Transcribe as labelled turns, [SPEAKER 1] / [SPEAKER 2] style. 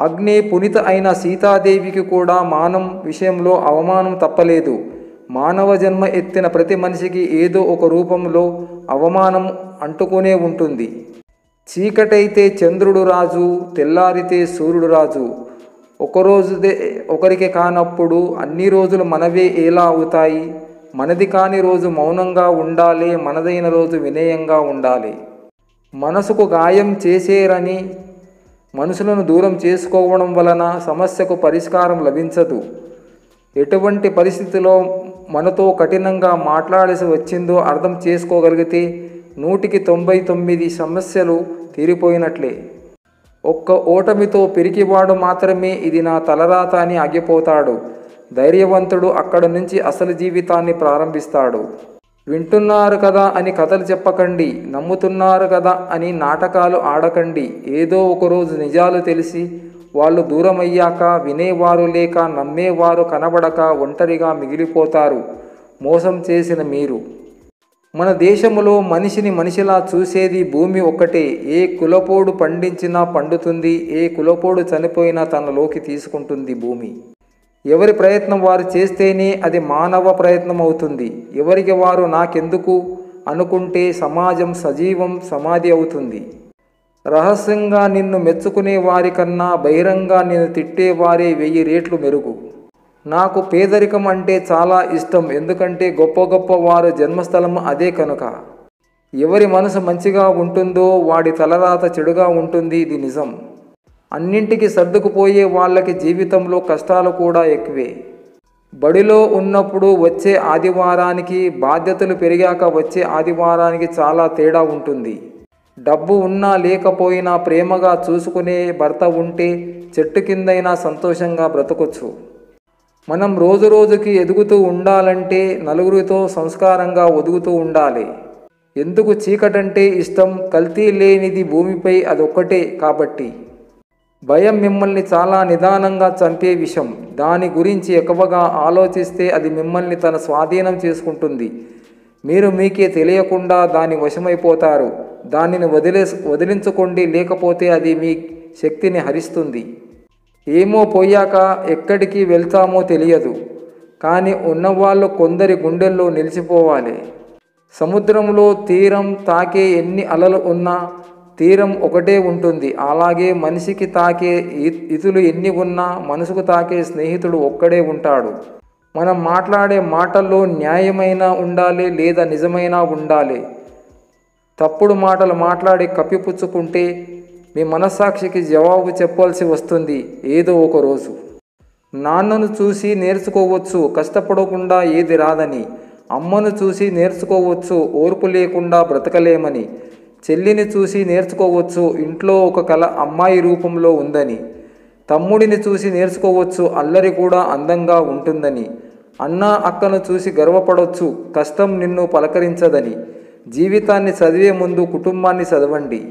[SPEAKER 1] అగ్ని పునిత అయిన సీతాదేవికి కూడా మానం విషయంలో అవమానం తప్పలేదు. మానవ జన్మ ఎత్తిన ప్రతి మనిషికి ఏదో ఒక రూపంలో అవమానం అంటుకునే ఉంటుంది. చీకటైతే చంద్రుడు రాజు, తెల్లారితే సూర్యుడు రాజు. ఒకరోజుదే ఒకరికి కానప్పుడు అన్ని రోజులు మనవే ఎలా అవుతాయి? మనది కాని రోజు మౌనంగా ఉండాలి, మనదైన రోజు వినయంగా ఉండాలి. మనసుకు గాయం చేసేరని మనుషులను దూరం చేసుకోవడం వలన సమస్యకు పరిష్కారం లభించదు. ఎటువంటి పరిస్థితిలో మనతో కఠినంగా మాట్లాడాల్సి వచ్చిందో అర్థం చేసుకోగలిగితే 100కి 99 సమస్యలు తీరిపోయినట్లే. ఒక్క ఓటమితో పిరికివాడు మాత్రమే ఇది నా తలరాత అని ఆగిపోతాడు. ధైర్యవంతుడు అక్కడి నుంచి అసలు జీవితాన్ని ప్రారంభిస్తాడు. వింటున్నారు కదా అని కథలు చెప్పకండి, నమ్ముతున్నారు కదా అని నాటకాలు ఆడకండి. ఏదో ఒకరోజు నిజాలు తెలిసి వాళ్ళు దూరమయ్యాక వినేవారు లేక నమ్మేవారు కనబడక ఒంటరిగా మిగిలిపోతారు మోసం చేసిన మీరు. మన దేశంలో మనిషిని మనిషిలా చూసేది భూమి ఒక్కటే. ఏ కులపోడు పండించినా పండుతుంది, ఏ కులపోడు చనిపోయినా తనలోకి తీసుకుంటుంది భూమి. ఎవరి ప్రయత్నం వారు చేస్తేనే అది మానవ ప్రయత్నం అవుతుంది. ఎవరికి వారు నాకెందుకు అనుకుంటే సమాజం సజీవం సమాధి అవుతుంది. రహస్యంగా నిన్ను మెచ్చుకునే వారికన్నా బహిరంగ నిన్ను తిట్టేవారే 1000 రెట్లు మెరుగు. నాకు పేదరికం అంటే చాలా ఇష్టం, ఎందుకంటే గొప్ప గొప్ప వారు జన్మస్థలం అదే కనుక. ఎవరి మనసు మంచిగా ఉంటుందో వాడి తలరాత చెడుగా ఉంటుంది, ఇది నిజం. అన్నింటికి సర్దుకుపోయే వాళ్ళకి జీవితంలో కష్టాలు కూడా ఎక్కువే. బడిలో ఉన్నప్పుడు వచ్చే ఆదివారానికి, బాధ్యతలు పెరిగాక వచ్చే ఆదివారానికి చాలా తేడా ఉంటుంది. డబ్బు ఉన్నా లేకపోయినా ప్రేమగా చూసుకునే భర్త ఉంటే చెట్టు కిందైనా సంతోషంగా బ్రతకొచ్చు. మనం రోజు రోజుకి ఎదుగుతూ ఉండాలంటే నలుగురితో సంస్కారంగా ఒదుగుతూ ఉండాలి. ఎందుకు చీకటంటే ఇష్టం? కల్తీ లేనిది భూమిపై అదొక్కటే కాబట్టి. భయం మిమ్మల్ని చాలా నిదానంగా చంపే విషం. దాని గురించి ఎక్కువగా ఆలోచిస్తే అది మిమ్మల్ని తన స్వాధీనం చేసుకుంటుంది. మీరు మీకే తెలియకుండా దాని వశమైపోతారు. దానిని వదిలించుకోండి, లేకపోతే అది మీ శక్తిని హరిస్తుంది. ఏమో పోయాక ఎక్కడికి వెళ్తామో తెలియదు, కానీ ఉన్నవాళ్ళు కొందరి గుండెల్లో నిలిచిపోవాలి. సముద్రంలో తీరం తాకే ఎన్ని అలలు ఉన్నా తీరం ఒకటే ఉంటుంది. అలాగే మనిషికి తాకే ఇతులు ఎన్ని ఉన్నా మనసుకు తాకే స్నేహితుడు ఒక్కడే ఉంటాడు. మనం మాట్లాడే మాటల్లో న్యాయమైన ఉండాలి, లేదా నిజమైన ఉండాలి. తప్పుడు మాటలు మాట్లాడి కప్పిపుచ్చుకుంటే మీ మనస్సాక్షికి జవాబు చెప్పాల్సి వస్తుంది ఏదో ఒక రోజు. నాన్నను చూసి నేర్చుకోవచ్చు కష్టపడకుండా ఏది రాదని. అమ్మను చూసి నేర్చుకోవచ్చు ఓర్పు లేకుండా బ్రతకలేమని. చెల్లిని చూసి నేర్చుకోవచ్చు ఇంట్లో ఒక కళ అమ్మాయి రూపంలో ఉందని. తమ్ముడిని చూసి నేర్చుకోవచ్చు అల్లరి కూడా అందంగా ఉంటుందని. అన్న అక్కను చూసి గర్వపడవచ్చు కష్టం నిన్ను పలకరించదని. జీవితాన్ని చదివే ముందు కుటుంబాన్ని చదవండి.